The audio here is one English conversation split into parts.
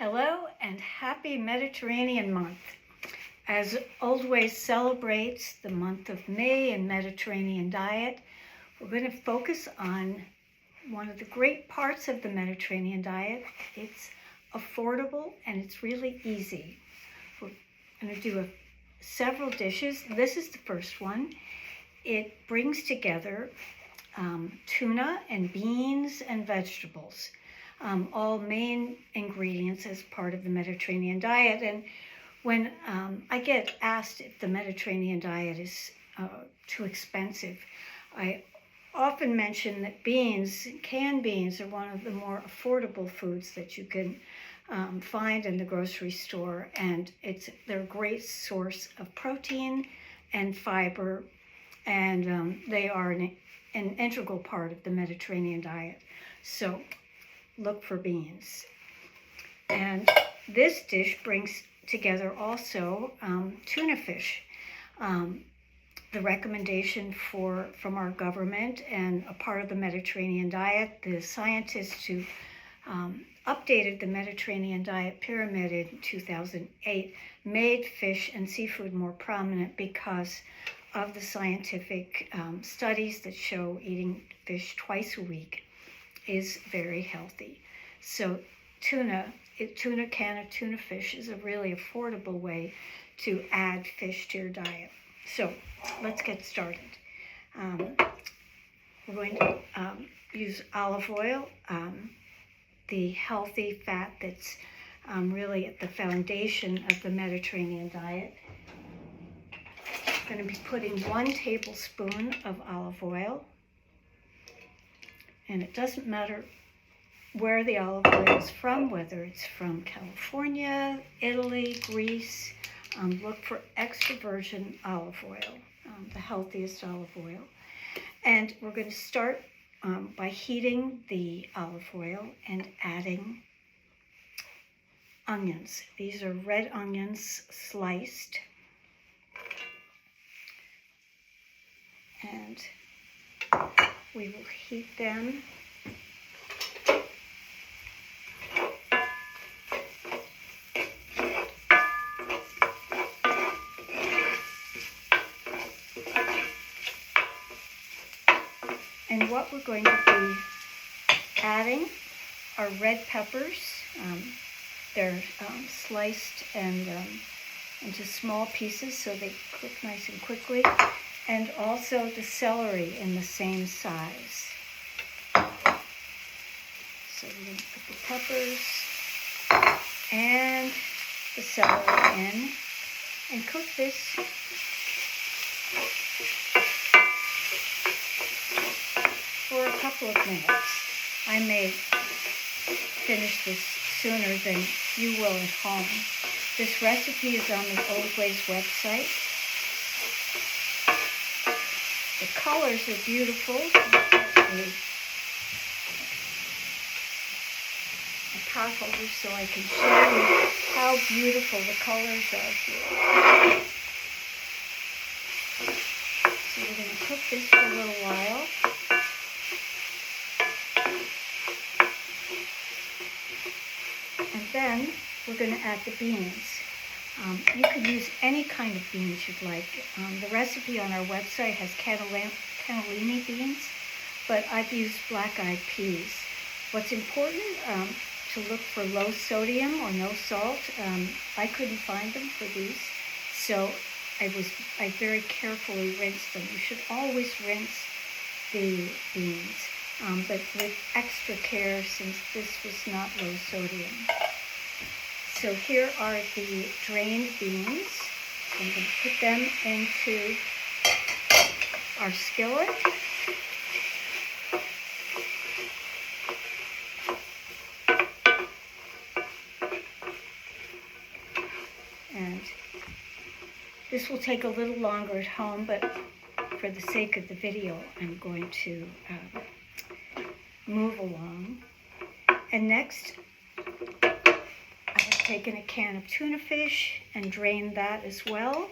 Hello and happy Mediterranean month. As Oldways celebrates the month of May and Mediterranean diet, we're going to focus on one of the great parts of the Mediterranean diet. It's affordable and it's really easy. We're going to do several dishes. This is the first one. It brings together tuna and beans and vegetables. All main ingredients as part of the Mediterranean diet. And when I get asked if the Mediterranean diet is too expensive, I often mention that canned beans, are one of the more affordable foods that you can find in the grocery store. And they're a great source of protein and fiber, and they are an integral part of the Mediterranean diet. So look for beans. And this dish brings together also tuna fish. The recommendation from our government and a part of the Mediterranean diet, the scientists who updated the Mediterranean diet pyramid in 2008 made fish and seafood more prominent because of the scientific studies that show eating fish twice a week is very healthy. So a can of tuna fish is a really affordable way to add fish to your diet. So let's get started. We're going to use olive oil, the healthy fat that's really at the foundation of the Mediterranean diet. I'm going to be putting 1 tablespoon of olive oil. And it doesn't matter where the olive oil is from, whether it's from California, Italy, Greece. Look for extra virgin olive oil, the healthiest olive oil. And we're going to start by heating the olive oil and adding onions. These are red onions sliced. And we will heat them. And what we're going to be adding are red peppers. They're sliced and into small pieces so they cook nice and quickly. And also the celery in the same size. So we're going to put the peppers and the celery in and cook this for a couple of minutes. I may finish this sooner than you will at home. This recipe is on the Oldways website. The colors are beautiful. A pot holder so I can show you how beautiful the colors are here. So we're going to cook this for a little while. And then we're going to add the beans. You can use any kind of beans you'd like. The recipe on our website has cannellini beans, but I've used black-eyed peas. What's important to look for low sodium or no salt. I couldn't find them for these, so I very carefully rinsed them. You should always rinse the beans, but with extra care since this was not low sodium. So here are the drained beans. I'm going to put them into our skillet. And this will take a little longer at home, but for the sake of the video, I'm going to move along. And next, taken a can of tuna fish and drained that as well.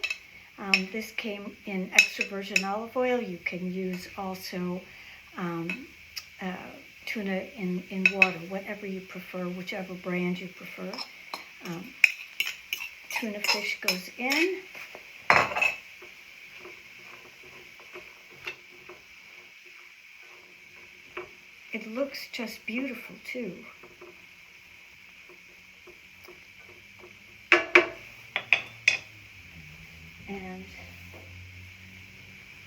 This came in extra virgin olive oil. You can use also tuna in water, whatever you prefer, whichever brand you prefer. Tuna fish goes in. It looks just beautiful too. And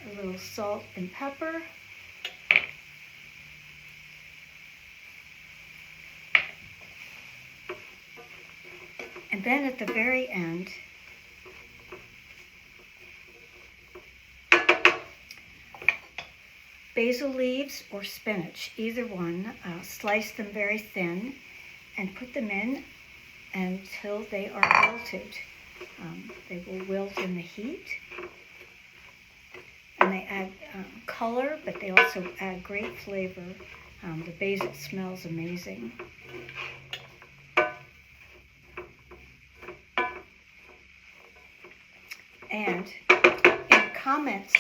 a little salt and pepper. And then at the very end, basil leaves or spinach, either one, slice them very thin and put them in until they are wilted. They will wilt in the heat. And they add color, but they also add great flavor. The basil smells amazing. And in comments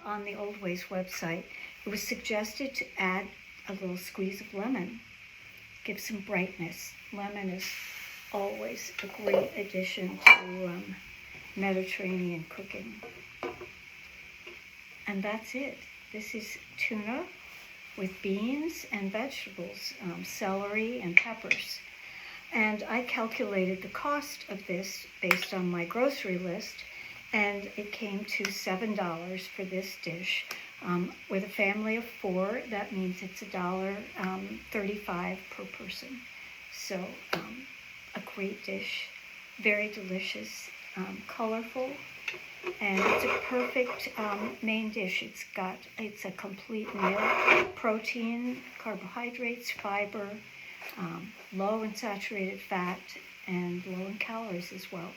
on the Oldways website, it was suggested to add a little squeeze of lemon. Give some brightness. Lemon is always a great addition to Mediterranean cooking. And that's it. This is tuna with beans and vegetables, celery and peppers. And I calculated the cost of this based on my grocery list, and it came to $7 for this dish. With a family of 4, that means it's $1.35 per person. So a great dish, very delicious, colorful, and it's a perfect main dish. It's a complete meal, protein, carbohydrates, fiber, low in saturated fat, and low in calories as well.